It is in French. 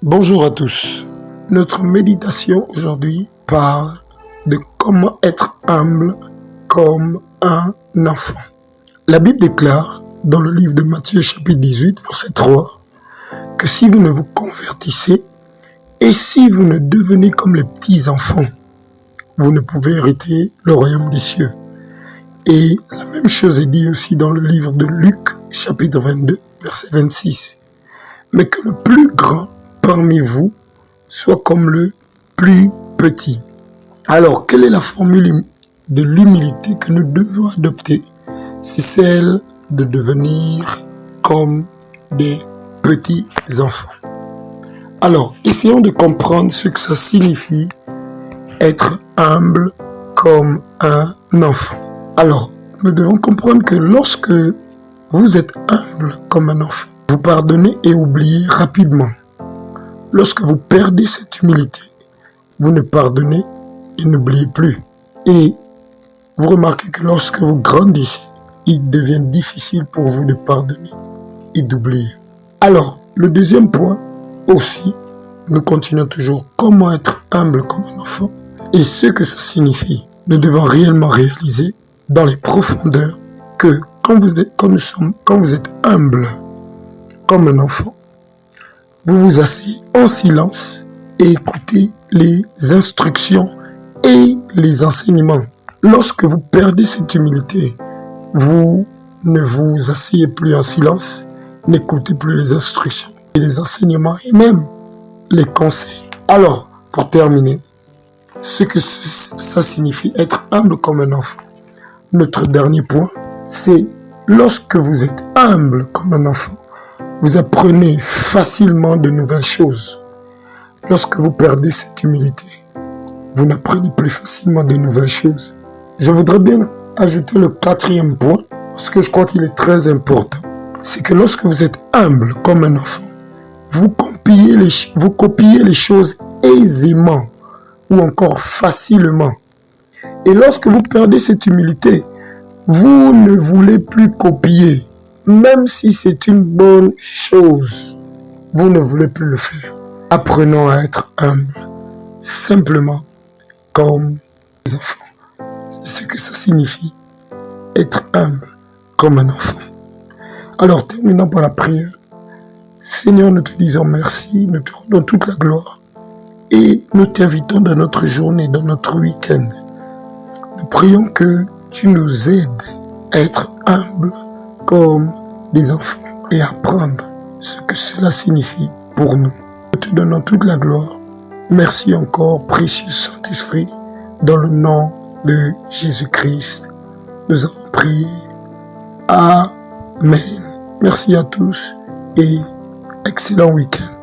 Bonjour à tous. Notre méditation aujourd'hui parle de comment être humble comme un enfant. La Bible déclare dans le livre de Matthieu chapitre 18, verset 3, que si vous ne vous convertissez et si vous ne devenez comme les petits enfants, vous ne pouvez hériter le royaume des cieux. Et la même chose est dit aussi dans le livre de Luc chapitre 22, verset 26. Mais que le plus grand parmi vous soit comme le plus petit. Alors, quelle est la formule de l'humilité que nous devons adopter? C'est celle de devenir comme des petits enfants. Alors, essayons de comprendre ce que ça signifie être humble comme un enfant. Alors, nous devons comprendre que lorsque vous êtes humble comme un enfant, vous pardonnez et oubliez rapidement. Lorsque vous perdez cette humilité, vous ne pardonnez et n'oubliez plus. Et vous remarquez que lorsque vous grandissez, il devient difficile pour vous de pardonner et d'oublier. Alors, le deuxième point aussi, nous continuons toujours comment être humble comme un enfant et ce que ça signifie. Nous devons réellement réaliser dans les profondeurs que quand vous êtes humble comme un enfant, vous vous asseyez en silence et écoutez les instructions et les enseignements. Lorsque vous perdez cette humilité, vous ne vous asseyez plus en silence, n'écoutez plus les instructions et les enseignements et même les conseils. Alors, pour terminer, ce que ça signifie être humble comme un enfant. Notre dernier point, c'est lorsque vous êtes humble comme un enfant, vous apprenez facilement de nouvelles choses. Lorsque vous perdez cette humilité, vous n'apprenez plus facilement de nouvelles choses. Je voudrais bien ajouter le quatrième point, parce que je crois qu'il est très important. C'est que lorsque vous êtes humble comme un enfant, vous copiez les choses aisément ou encore facilement. Et lorsque vous perdez cette humilité, vous ne voulez plus copier. Même si c'est une bonne chose, vous ne voulez plus le faire. Apprenons à être humble, simplement comme les enfants. C'est ce que ça signifie, être humble comme un enfant. Alors, terminons par la prière. Seigneur, nous te disons merci, nous te rendons toute la gloire et nous t'invitons dans notre journée, dans notre week-end. Nous prions que tu nous aides à être humble comme des enfants et apprendre ce que cela signifie pour nous. Nous te donnons toute la gloire. Merci encore, précieux Saint-Esprit, dans le nom de Jésus-Christ. Nous avons prié. Amen. Merci à tous et excellent week-end.